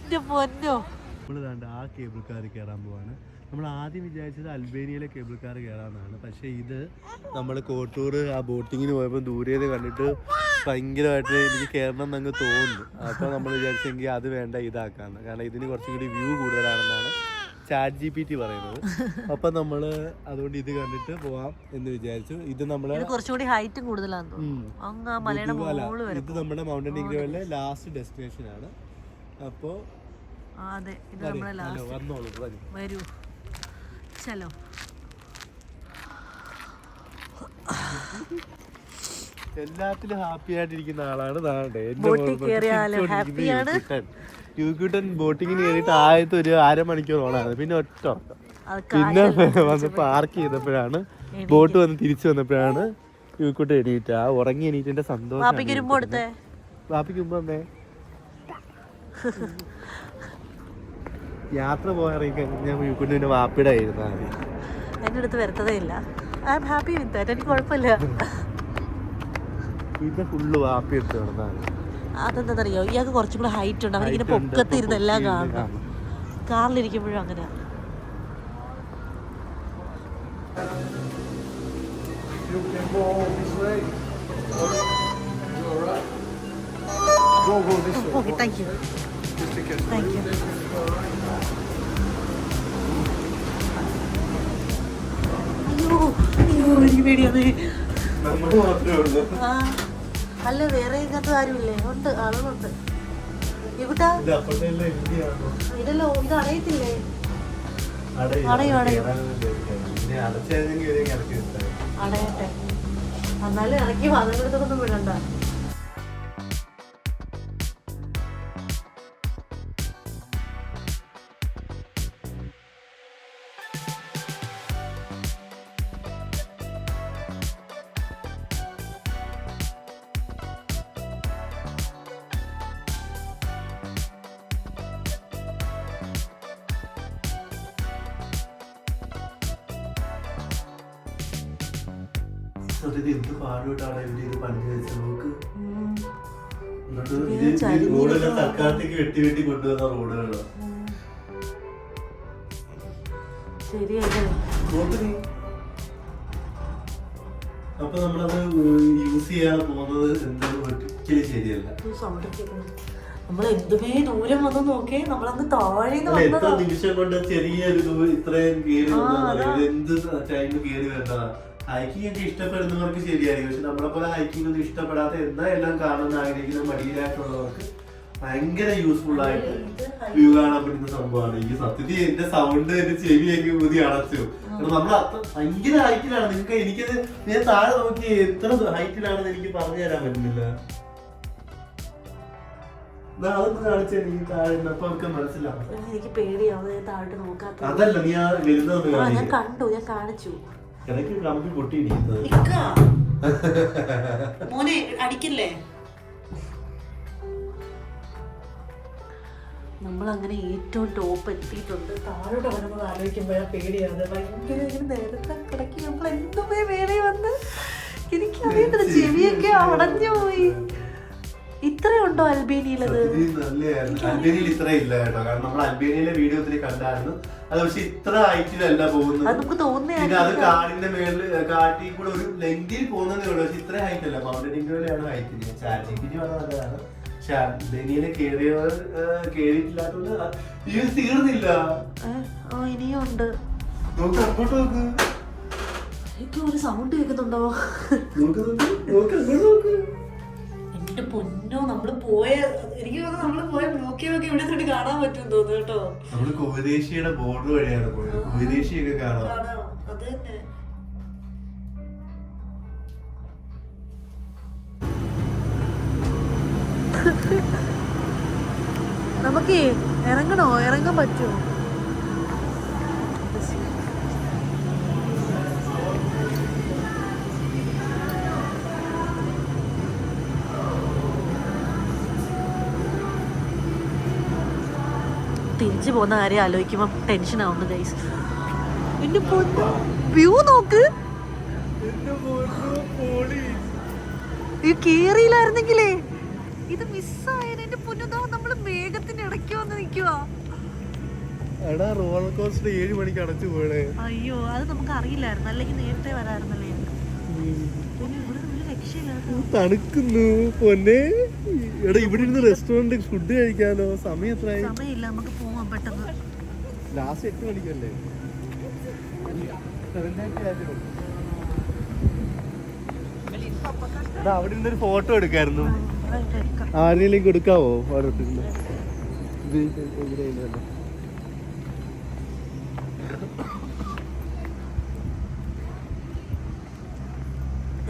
എന്റെ പൊന്നോ. നമ്മൾ ആ കേബിൾ കാർ കയറാൻ പോവാണ്. നമ്മൾ ആദ്യം വിചാരിച്ചത് അൽബേനിയയിലെ കേബിൾ കാർ കയറാമെന്നാണ്. പക്ഷേ ഇത് നമ്മൾ കോട്ടൂർ ആ ബോട്ടിങ്ങിന് പോയപ്പോൾ ദൂരേത് കണ്ടിട്ട് ഭയങ്കരമായിട്ട് എനിക്ക് കയറണം എന്നങ്ങ് തോന്നുന്നു. അപ്പോൾ നമ്മൾ വിചാരിച്ചെങ്കിൽ അത് വേണ്ട, ഇതാക്കാമെന്ന്. കാരണം ഇതിന് കുറച്ചും കൂടി വ്യൂ കൂടുതലാണെന്നാണ് ChatGPT പറയുന്നത്. അപ്പം നമ്മൾ അതുകൊണ്ട് ഇത് കണ്ടിട്ട് പോവാം എന്ന് വിചാരിച്ചു. ഇത് നമ്മള് കുറച്ചുകൂടി ഹൈറ്റും കൂടുതലാണെന്ന് തോന്നുന്നു. ഇത് നമ്മുടെ മൗണ്ടൻ ഇഗ്രോയിലെ ലാസ്റ്റ് ഡെസ്റ്റിനേഷൻ ആണ്. അപ്പോൾ വരൂ. ചലോ. എല്ലാത്തിലും ഹാപ്പി ആയിട്ടിരിക്കുന്ന ആളാണ് ബോട്ടിൽ കേറിയാലും ഹാപ്പിയാണ്. യൂക്കൂട്ടൻ ബോട്ടിങ്ങിന് കയറിയിട്ട് ആദ്യത്തെ ഒരു അരമണിക്കൂറോളാണ്, പിന്നെ ഒറ്റ ഉറക്കം. പിന്നെ വന്ന് പാർക്ക് ചെയ്തപ്പോഴാണ് ബോട്ട് വന്ന് തിരിച്ചു വന്നപ്പോഴാണ് യൂക്കൂട്ടൻ എണീറ്റ്. ആ ഉറങ്ങി എണീറ്റിന്റെ സന്തോഷം. വാപ്പിക്ക് മുമ്പ് വന്നേ യാത്ര പോയിറങ്ങിക്കഴിഞ്ഞാൽ യൂക്കൂട്ടിന്റെ വാപ്പിയുടെ ആയിരുന്നു ആദ്യം. എന്റെ അടുത്ത് വരത്തതേ ഇല്ല. I am happy with that. എനിക്ക് കുഴപ്പമില്ല. ഇത് ഫുള്ള് വാപ്പി എടുത്ത് കിടന്നാണ്. അതെന്താണെന്നറിയോ, ഇയാൾക്ക് കുറച്ചും കൂടെ ഹൈറ്റ് ഉണ്ട്. അവനിങ്ങനെ പൊക്കത്ത് ഇരുന്ന് എല്ലാം കാണണം. കാറിലിരിക്കുമ്പോഴും അങ്ങനെ. Okay, thank you. Thank you. അയ്യോ അയ്യോ, എനിക്ക് പേടിയാണ്. അല്ല, വേറെ ഇതിനകത്ത് ആരുമില്ലേ? ഉണ്ട്, ആളുകളുണ്ട്. ഇവിടെ ഇതല്ലോ, ഇത് അടയത്തില്ലേ? അടയോ അടയോ അടയട്ടെ. എന്നാലും ഇറക്കി വാതിലെടുത്തൊന്നും വിടണ്ട. എന്ത് പാടുപെട്ടാണ് ഇവര് ഇത് പണി വെച്ചത് നോക്ക്. റോഡെല്ലാം തൽക്കാലത്തേക്ക് വെട്ടി വെട്ടി കൊണ്ടുവന്ന റോഡുകളാണ്. അപ്പൊ നമ്മളത് യൂസ് ചെയ്യാൻ പോകുന്നത് എന്തായാലും ഒരിക്കലും ശരിയല്ല. നമ്മൾ എന്തുമേ ദൂരം വന്ന് നോക്കേ, നമ്മളന്ന് താഴെ എത്ര നിമിഷം കൊണ്ട് ചെറിയൊരു ഇത്രയും കേറി എന്ത് ടൈം കേറി വരേണ്ടതാ. ഹൈക്കിംഗ് ഒക്കെ ഇഷ്ടപ്പെടുന്നവർക്ക് ശരിയായിരിക്കും, പക്ഷെ നമ്മളെ പോലെ ഹൈക്കിംഗ് ഒന്നും ഇഷ്ടപ്പെടാത്ത എന്താ എല്ലാം കാണാൻ ആഗ്രഹിക്കുന്ന മടിയിലായിട്ടുള്ളവർക്ക് ഭയങ്കര യൂസ്ഫുൾ ആയിട്ട് വ്യൂ കാണാൻ പറ്റുന്ന സംഭവമാണ്. ഈ സത്യത്തിൽ എന്റെ സൗണ്ട് എന്റെ ചെവിയൊക്കെ പുതിയ അടച്ചു. നമ്മൾ അത്ര ഭയങ്കര ഹൈറ്റിലാണ്. നിങ്ങൾക്ക് എനിക്കത് ഞാൻ താഴെ നോക്കി എത്ര ഹൈറ്റിലാണെന്ന് എനിക്ക് പറഞ്ഞു തരാൻ പറ്റുന്നില്ല. അതൊന്ന് കാണിച്ചാൽ എനിക്ക് താഴെ അപ്പൊ അവർക്ക് മനസ്സിലാവും. എനിക്ക് പേടിയാവുന്നത് താഴോട്ട് നോക്കാത്ത. അതല്ല, നീ ആ വരുന്നത് ഞാൻ കണ്ടു, ഞാൻ കാണിച്ചു. ഇടയ്ക്ക് കമ്പി പൊട്ടിയിരിക്കുന്നത് മോനെ അടിക്കല്ലേ. നമ്മളങ്ങനെ ഏറ്റവും ടോപ്പ് എത്തിയിട്ടുണ്ട്. താഴോട്ട് വരുന്നത് ആലോചിക്കുമ്പോഴാണ് പേടിയാണ്. ഭയങ്കര നേരത്തെ കിടക്കി നമ്മൾ എന്തുമേ വേറെ വന്ന് എനിക്കറിയത്തില്ല, ചെവിയൊക്കെ അടഞ്ഞു പോയി. ഇത്രയുണ്ടോ അൽബേനിയയിലത്? അൽബേനിയയിൽ ഇത്ര ഇല്ല കേട്ടോ, കാരണം നമ്മൾ അൽബേനിയയിലെ വീഡിയോ ഒത്തിരി കണ്ടായിരുന്നു. അത് പക്ഷെ ഇത്ര ഹൈറ്റിലല്ല പോകുന്നത്. നമുക്ക് തോന്നുന്നേ പിന്നെ അത് കാടിന്റെ മേളിൽ കാട്ടിൽ കൂടെ ഒരു ലെങ്കിൽ പോകുന്നതേ ഉള്ളൂ, പക്ഷെ ഇത്ര ഹൈറ്റ് അല്ല. മൗണ്ടൻ പോലെയാണ് ഹൈറ്റിന്. ചാറ്റിക്കിന് പറഞ്ഞാൽ നല്ലതാണ്, പക്ഷെ അൽബേനിയയിലെ കേറിയവർ കേറിയിട്ടില്ലാത്തത് ഇത് തീർന്നില്ല. ഇനിയും ഉണ്ട്. നോക്ക് അങ്ങോട്ട് നോക്ക്. എനിക്ക് ഒരു സൗണ്ട് കേൾക്കുന്നുണ്ടോ? എന്റെ പൊന്നോ, നമ്മള് പോയ എനിക്ക് തോന്നുന്നു നമ്മള് പോയ ബ്ലോക്കിയൊക്കെ ഇവിടെ തൊട്ട് കാണാൻ പറ്റും തോന്നുന്നു കേട്ടോ. നമ്മള് കോവിദേശിയുടെ ബോർഡർ വഴിയാണ് പോയത്. കോവിദേശിയൊക്കെ കാണാം. അത് തന്നെ. നമുക്ക് ഇറങ്ങണോ? ഇറങ്ങാൻ പറ്റുമോ? തിരിച്ചു പോകുന്ന കാര്യം ആലോചിക്കുമ്പോൾ ടെൻഷൻ ആവുന്നു ഗൈസ്. എന്റെ പൊന്നോ, വ്യൂ നോക്ക്. കേറിയില്ലായിരുന്നെങ്കിലേ ഇത് മിസ്സായത്. എന്റെ പൊന്നോ, നമ്മള് മേഘത്തിന്റെ ഇടയ്ക്ക് വന്ന് നിൽക്കുവാ. റോളർ കോസ്റ്റർ 7 മണിക്ക് അടച്ചു പോയേ. അയ്യോ, അത് നമുക്ക് അറിയില്ലായിരുന്നു, അല്ലെങ്കിൽ നേരത്തെ വരാറുന്നല്ലേ. തണുക്കുന്നു പൊന്നെ. എടാ, ഇവിടെ ഇരുന്ന് റെസ്റ്റോറന്റ് ഫുഡ് കഴിക്കാലോ. സമയം എത്രയായി? സമയമില്ല, നമുക്ക് പോവാം പെട്ടെന്ന്. ലാസ്റ്റ് 8 മണിക്കല്ലേ? അവിടെ ഇരുന്നൊരു ഫോട്ടോ എടുക്കായിരുന്നു. ആരെങ്കിലും കൊടുക്കാവോ? ഓരോരുത്തരുന്ന്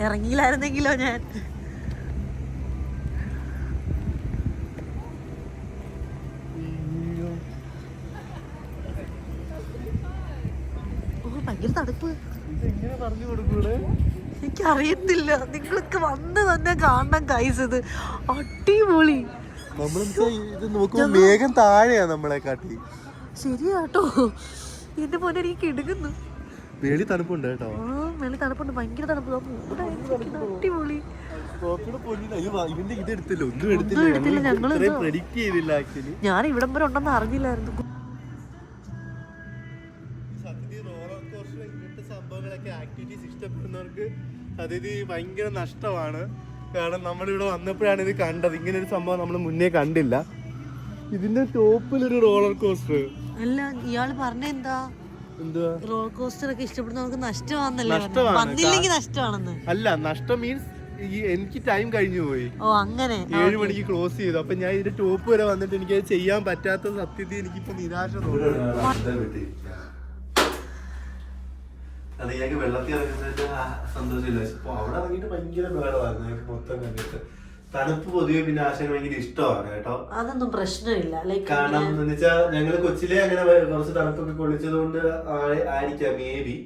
ഇറങ്ങിയില്ലായിരുന്നെങ്കിലോ ഞാൻ. ഓ ഭയങ്കര തണുപ്പ്. എനിക്കറിയത്തില്ല, നിങ്ങൾക്ക് വന്ന് തന്നെ കാണണം ഗൈസ്. ഇത് അടിപൊളി. ഇത് നോക്കുമ്പോ മേഘം താഴെയാ നമ്മളെ കാട്ടി. ശരിയാട്ടോ, എന്റെ പോലെ എനിക്ക് ഇടുക്കുന്നു. മേളി തണുപ്പുണ്ട് കേട്ടോ. മേളി തണുപ്പുണ്ട്, ഭയങ്കര തണുപ്പ്. അടിപൊളി. ഇത് എടുത്തില്ല, ഒന്നും എടുത്തില്ല. ഞങ്ങള് പ്രെഡിക്റ്റ് ചെയ്തില്ല ആക്ച്വലി. ഞാൻ ഇവിടം വരെ ഉണ്ടെന്ന് അറിഞ്ഞില്ലായിരുന്നു. സംഭവങ്ങളൊക്കെ ആക്ടിവിറ്റീസ് ഇഷ്ടപ്പെടുന്നവർക്ക് അതായത് ഭയങ്കര നഷ്ടമാണ്. കാരണം നമ്മളിവിടെ വന്നപ്പോഴാണ് ഇത് കണ്ടത്. ഇങ്ങനെ ഒരു സംഭവം നമ്മൾ മുന്നേ കണ്ടില്ല. ഇതിന്റെ ടോപ്പിലൊരു റോളർ കോസ്റ്റർ. അല്ല, ഇയാള് പറഞ്ഞെന്താ, എന്തുവാ റോളർ കോസ്റ്റർ ഒക്കെ ഇഷ്ടപ്പെടുന്നവർക്ക് നഷ്ടമാണെന്നല്ലേ? വന്നില്ലെങ്കിൽ നഷ്ടമാണെന്ന്. അല്ല, നഷ്ടം മീൻസ് എനിക്ക് ടൈം കഴിഞ്ഞു പോയി. ഓ അങ്ങനെ 7 മണിക്ക് ക്ലോസ് ചെയ്തു. അപ്പൊ ഞാൻ ഇതിന്റെ ടോപ്പ് വരെ വന്നിട്ട് എനിക്ക് അത് ചെയ്യാൻ പറ്റാത്ത സത്യത്തിൽ എനിക്കിപ്പോ നിരാശ തോന്നുന്നു. അത് ഞങ്ങൾക്ക് വെള്ളത്തിൽ ഇറങ്ങുന്നതിന്റെ സന്തോഷമില്ല. അവിടെ ഇറങ്ങിയിട്ട് ഭയങ്കര ബഹളമാണ് ഞങ്ങൾക്ക് മൊത്തം കണ്ടിട്ട്. തണുപ്പ് പൊതുവെ പിന്നെ ആശയം ഭയങ്കര ഇഷ്ടമാണ് കേട്ടോ. അതൊന്നും പ്രശ്നമില്ല. കാരണം എന്ന് വെച്ചാൽ ഞങ്ങള് കൊച്ചിലെ അങ്ങനെ കുറച്ച് തണുപ്പൊക്കെ കൊള്ളിച്ചത് കൊണ്ട് ആയിരിക്കാം മേ ബി.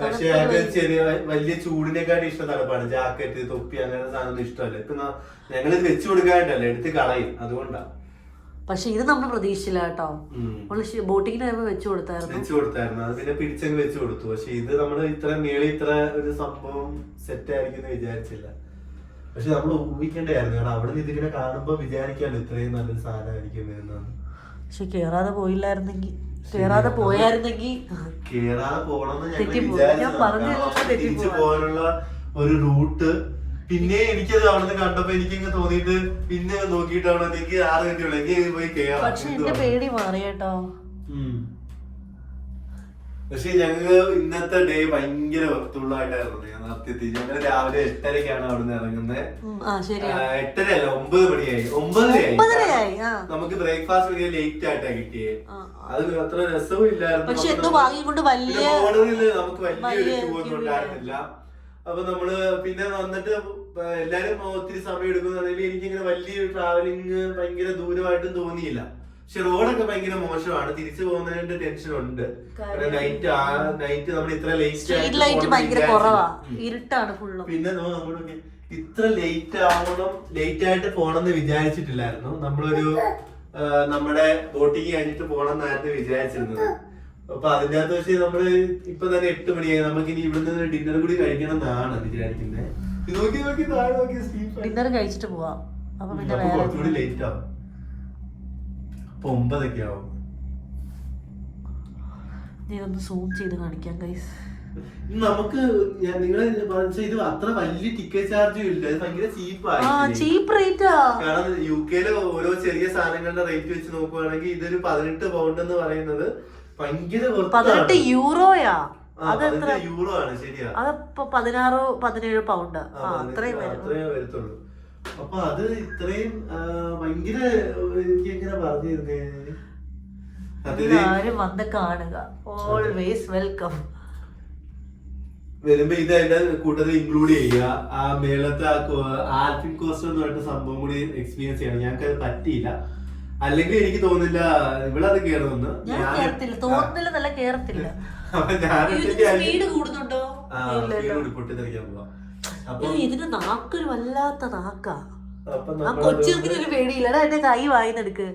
പക്ഷെ അത് ചെറിയ വലിയ ചൂടിനെക്കാട്ടി ഇഷ്ടം തണുപ്പാണ്. ജാക്കറ്റ്, തൊപ്പി അങ്ങനെ സാധനം ഇഷ്ടമല്ല. ഇപ്പൊ ഞങ്ങളിത് വെച്ചു കൊടുക്കാണ്ടല്ല, എടുത്ത് കളയും, അതുകൊണ്ടാ. പക്ഷെ ഇത് നമ്മൾ പ്രതീക്ഷിച്ചില്ല കേട്ടോ. ബോട്ടിങ്ങിന് വെച്ചു കൊടുത്തായിരുന്നു. അത് പിന്നെ പിടിച്ചങ്ങ് വെച്ചു കൊടുത്തു. പക്ഷെ ഇത് നമ്മള് ഇത്ര മേളിൽ ഇത്ര ഒരു സംഭവം സെറ്റ് ആയിരിക്കും വിചാരിച്ചില്ല. പക്ഷെ നമ്മൾ ഊഹിക്കേണ്ടായിരുന്നു. കാരണം അവിടെ നിന്ന് ഇതിങ്ങനെ കാണുമ്പോ വിചാരിക്കാമല്ലോ ഇത്രയും നല്ലൊരു സാധനമായിരിക്കും എന്നാണ്. പക്ഷെ കേറാതെ പോയില്ലായിരുന്നെങ്കിൽ, കേറാതെ പോയായിരുന്നെങ്കിൽ കേറാതെ പോകണമെന്ന് തിരിച്ചു പോകാനുള്ള ഒരു റൂട്ട്. പിന്നെ എനിക്കത് അവിടെ നിന്ന് കണ്ടപ്പോ എനിക്കങ്ങ് തോന്നിയിട്ട് പിന്നെ നോക്കിയിട്ടാണ് എനിക്ക് 6 മിനിറ്റുള്ളൂ എനിക്ക് പോയി കേറാം. പക്ഷെ എന്റെ പേടി മാറി കേട്ടോ. പക്ഷെ ഞങ്ങള് ഇന്നത്തെ ഡേ ഭയങ്കര വൃത്തിയുള്ളതായിട്ടായിരുന്നു. സത്യത്തിൽ ഞങ്ങള് രാവിലെ 8:30ക്കാണ് അവിടെ നിന്ന് ഇറങ്ങുന്നത്. 8:30 അല്ല, 9 മണിയായി. 9:30 നമുക്ക് ബ്രേക്ക്ഫാസ്റ്റ് വലിയ ലേറ്റ് ആയിട്ടാ കിട്ടിയേ. അത് അത്ര രസവും ഇല്ലായിരുന്നു. നമുക്ക് വലിയൊരു ടൂർ ഉണ്ടായിരുന്നില്ല. അപ്പൊ നമ്മള് പിന്നെ വന്നിട്ട് എല്ലാരും ഒത്തിരി സമയം എടുക്കുന്നതാണെങ്കിൽ എനിക്കിങ്ങനെ വലിയൊരു ട്രാവലിംഗ് ഭയങ്കര ദൂരമായിട്ടും തോന്നിയില്ല. പക്ഷെ റോഡൊക്കെ ഭയങ്കര മോശമാണ്. തിരിച്ചു പോകുന്നതിന്റെ ടെൻഷൻ ഉണ്ട്. നൈറ്റ് നമ്മൾ ഇത്ര ലേറ്റ് പിന്നെ നമ്മളൊക്കെ ഇത്ര ലേറ്റ് ആയിട്ട് പോണെന്ന് വിചാരിച്ചിട്ടില്ലായിരുന്നു. നമ്മളൊരു നമ്മുടെ ബോട്ടിങ് കഴിഞ്ഞിട്ട് പോണെന്നായിരുന്നു വിചാരിച്ചിരുന്നത്. അപ്പൊ അതിന്റെ അകത്ത് വെച്ച് നമ്മള് ഇപ്പൊ തന്നെ 8 മണിയായി. നമുക്ക് ഇനി ഇവിടുന്ന് ഡിന്നർ കൂടി കഴിക്കണം എന്നാണ് വിചാരിക്കുന്നത്. ഡിന്നർ കഴിച്ചിട്ട് പോവാം. അപ്പൊ പിന്നെ കുറച്ചുകൂടി ലേറ്റ് ആവും. അപ്പൊ 9 ആവും. ഞാനൊന്ന് സൂം ചെയ്ത് കാണിക്കാം ഗൈസ്. നമുക്ക് നിങ്ങള് ഇത് അത്ര വലിയ ടിക്കറ്റ് ചാർജും ഇല്ല. ഇത് ഭയങ്കര ചീപ്പ് റേറ്റാ. കാരണം UK-ല് ഓരോ ചെറിയ സാധനങ്ങളുടെ റേറ്റ് വെച്ച് നോക്കുവാണെങ്കിൽ ഇതൊരു 18 പൗണ്ട് എന്ന് പറയുന്നത് ഭയങ്കര 18 യൂറോയാ. യൂറോ ആണ്. ശരിയാ. അതിപ്പോ 16-17 പൗണ്ട് അത്രയും വരത്തുള്ളൂ. അപ്പൊ അത് ഇത്രയും ഭയങ്കര എനിക്ക് എങ്ങനെ പറഞ്ഞു തരുന്നേ. ആരും വന്ന് കാണുക, ഓൾവേസ് വെൽക്കം. വരുമ്പോ ഇത് അതിന്റെ കൂട്ടത്തിൽ ഇൻക്ലൂഡ് ചെയ്യുക. ആ മേളത്തെ ആൽപിൻ കോസ്റ്റർ എന്ന് പറഞ്ഞ സംഭവം കൂടി എക്സ്പീരിയൻസ് ചെയ്യണം. ഞങ്ങൾക്ക് അത് പറ്റിയില്ല. അല്ലെങ്കിൽ എനിക്ക് തോന്നുന്നില്ല ഇവിടെ അത് കേറുമെന്ന്. പൊട്ടിത്തെറിക്കാൻ പോവാം. ഇതിന് നാക്കൊരു വല്ലാത്ത നാക്കാ. ആ കൊച്ചിനൊരു പേടിയില്ലടാ. എന്റെ കൈ വായിന്നെടുക്ക്.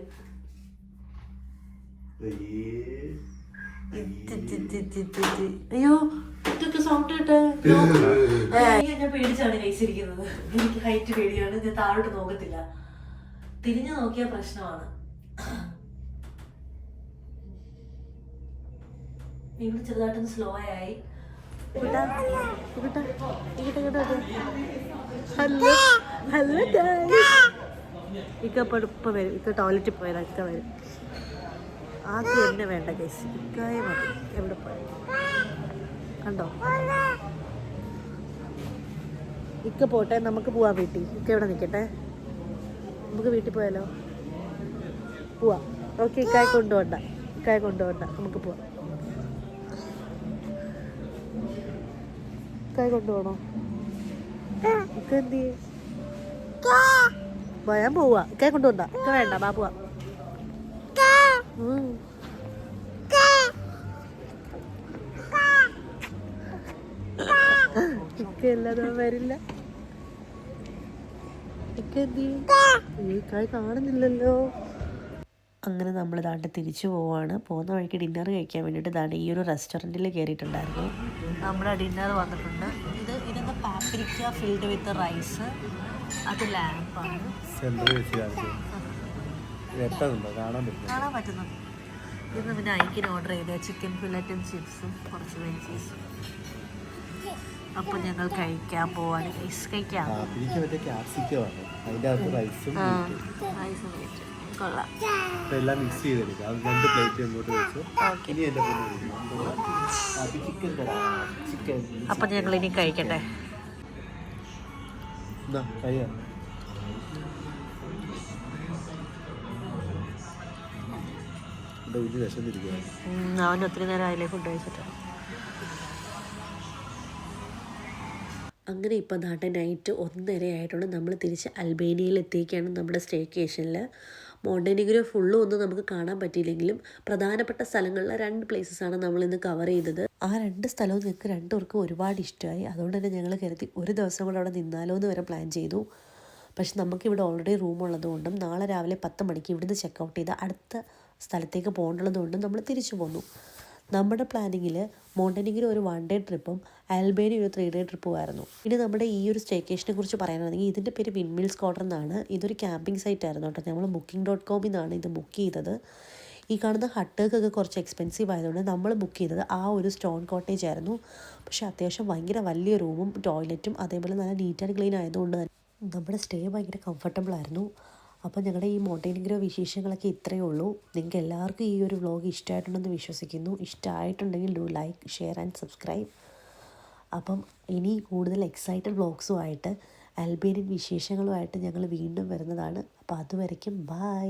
അയ്യോ ഇതൊക്കെ സൗണ്ട് കേട്ടെ. ഞാൻ പേടിച്ചാണ് കഴിച്ചിരിക്കുന്നത്. എനിക്ക് ഹൈറ്റ് പേടിയാണ്. ഞാൻ താഴോട്ട് നോക്കത്തില്ല. തിരിഞ്ഞു നോക്കിയ പ്രശ്നമാണ്. ഇവിടെ ചെറുതായിട്ടൊന്ന് സ്ലോ ആയി. ഇക്ക വരും. ഇക്ക ടോയ്ലറ്റിൽ പോയതാ. ഇക്ക വരും. ആദ്യം എന്നെ വേണ്ട കേസ്. ഇക്കായ മതി. എവിടെ പോയി കണ്ടോ? ഇക്ക പോട്ടെ, നമുക്ക് പോവാം വീട്ടിൽ. ഇക്ക ഇവിടെ നിൽക്കട്ടെ. നമുക്ക് വീട്ടിൽ പോയാലോ? പോവാം. ഓക്കെ. ഇക്കായ കൊണ്ടുപോണ്ട. നമുക്ക് പോവാം. ഇക്കായ കൊണ്ടുപോകണോ? ഇക്ക എന്ത് ചെയ്യും? ഞാൻ പോവാ. ഇക്ക കൊണ്ടുവന്നാ ഇക്ക വേണ്ട, ബാ പോവാ. ഇക്ക എല്ലാതും വരില്ല. ഇക്ക എന്ത് ചെയ്യും? ഇക്കായി കാണുന്നില്ലല്ലോ. അങ്ങനെ നമ്മൾ ദാണ്ട് തിരിച്ചു പോവാണ്. പോകുന്ന വഴിക്ക് ഡിന്നർ കഴിക്കാൻ വേണ്ടിയിട്ട് ദാണ്ട് ഈ ഒരു റെസ്റ്റോറൻറ്റിൽ കയറിയിട്ടുണ്ടായിരുന്നു. നമ്മുടെ ഡിന്നർ വന്നിട്ടുണ്ട്. ഇതെന്താ പാപ്രിക്ക ഫിൽഡ് വിത്ത് റൈസ്, അത് ലാമ്പാണ്. കാണാൻ പറ്റുന്നു. ഇന്ന് പിന്നെ ഐക്കിന് ഓർഡർ ചെയ്ത ചിക്കൻ ഫില്ലറ്റും ചിപ്സും കുറച്ച് വെജീസും. അപ്പം ഞങ്ങൾ കഴിക്കാൻ പോവാണ്. കഴിക്കാം. കൊള്ളാം. എല്ലാം മിക്സ് ചെയ്തെടുക്കാം. 2 പ്ലേറ്റ് അങ്ങോട്ട് വെച്ചു. അപ്പം ഞങ്ങൾ ഇനി കഴിക്കട്ടെ. അവൻ ഒത്തിരി നേരം അതിലെ ഫുഡ് കഴിച്ചിട്ട്. അങ്ങനെ ഇപ്പം നാട്ടെ നൈറ്റ് 1:30 ആയിട്ടുണ്ട്. നമ്മൾ തിരിച്ച് അൽബേനിയയിൽ എത്തിയിരിക്കുകയാണ്. നമ്മുടെ സ്റ്റേക്കേഷനിൽ മോണ്ടെനിഗ്രോ ഫുള്ളും ഒന്നും നമുക്ക് കാണാൻ പറ്റിയില്ലെങ്കിലും പ്രധാനപ്പെട്ട സ്ഥലങ്ങളിലെ 2 പ്ലേസസാണ് നമ്മളിന്ന് കവർ ചെയ്തത്. ആ 2 സ്ഥലവും ഞങ്ങൾക്ക് 2 പേർക്കും ഒരുപാട് ഇഷ്ടമായി. അതുകൊണ്ട് തന്നെ ഞങ്ങൾ കരുതി ഒരു ദിവസം കൂടെ അവിടെ നിന്നാലോ എന്ന് വരെ പ്ലാൻ ചെയ്തു. പക്ഷെ നമുക്കിവിടെ ഓൾറെഡി റൂം ഉള്ളതുകൊണ്ടും നാളെ രാവിലെ 10 മണിക്ക് ഇവിടുന്ന് ചെക്കൗട്ട് ചെയ്ത് അടുത്ത സ്ഥലത്തേക്ക് പോകേണ്ടതുകൊണ്ടും നമ്മൾ തിരിച്ചു പോന്നു. നമ്മുടെ പ്ലാനിങ്ങിൽ മോണ്ടെനിഗ്രോ ഒരു 1 ഡേ ട്രിപ്പും അൽബേനിയ ഒരു 3 ഡേ ട്രിപ്പും ആയിരുന്നു. ഇനി നമ്മുടെ ഈ ഒരു സ്റ്റേക്കേഷനെ കുറിച്ച് പറയാനാണെങ്കിൽ ഇതിൻ്റെ പേര് വിൻമിൽ സ്ക്വാഡർ എന്നാണ്. ഇതൊരു ക്യാമ്പിംഗ് സൈറ്റ് ആയിരുന്നു കേട്ടോ. നമ്മൾ booking.com നിന്നാണ് ഇത് ബുക്ക് ചെയ്തത്. ഈ കാണുന്ന ഹട്ടുകൾക്കൊക്കെ കുറച്ച് എക്സ്പെൻസീവ് ആയതുകൊണ്ട് നമ്മൾ ബുക്ക് ചെയ്തത് ആ ഒരു സ്റ്റോൺ കോട്ടേജ് ആയിരുന്നു. പക്ഷേ അത്യാവശ്യം ഭയങ്കര വലിയ റൂമും ടോയ്ലറ്റും അതേപോലെ നല്ല നീറ്റ് ആൻഡ് ക്ലീൻ ആയതുകൊണ്ട് തന്നെ നമ്മുടെ സ്റ്റേ ഭയങ്കര കംഫർട്ടബിൾ ആയിരുന്നു. അപ്പോൾ ഞങ്ങളുടെ ഈ മോണ്ടെനിഗ്രോ വിശേഷങ്ങളൊക്കെ ഇത്രയേ ഉള്ളൂ. നിങ്ങൾക്ക് എല്ലാവർക്കും ഈ ഒരു വ്ളോഗ് ഇഷ്ടമായിട്ടുണ്ടെന്ന് വിശ്വസിക്കുന്നു. ഇഷ്ടമായിട്ടുണ്ടെങ്കിൽ do like, share and subscribe. അപ്പം ഇനി കൂടുതൽ എക്സൈറ്റഡ് വ്ളോഗ്സുമായിട്ട് അൽബേനിയൻ വിശേഷങ്ങളുമായിട്ട് ഞങ്ങൾ വീണ്ടും വരുന്നതാണ്. അപ്പോൾ അതുവരയ്ക്കും ബൈ.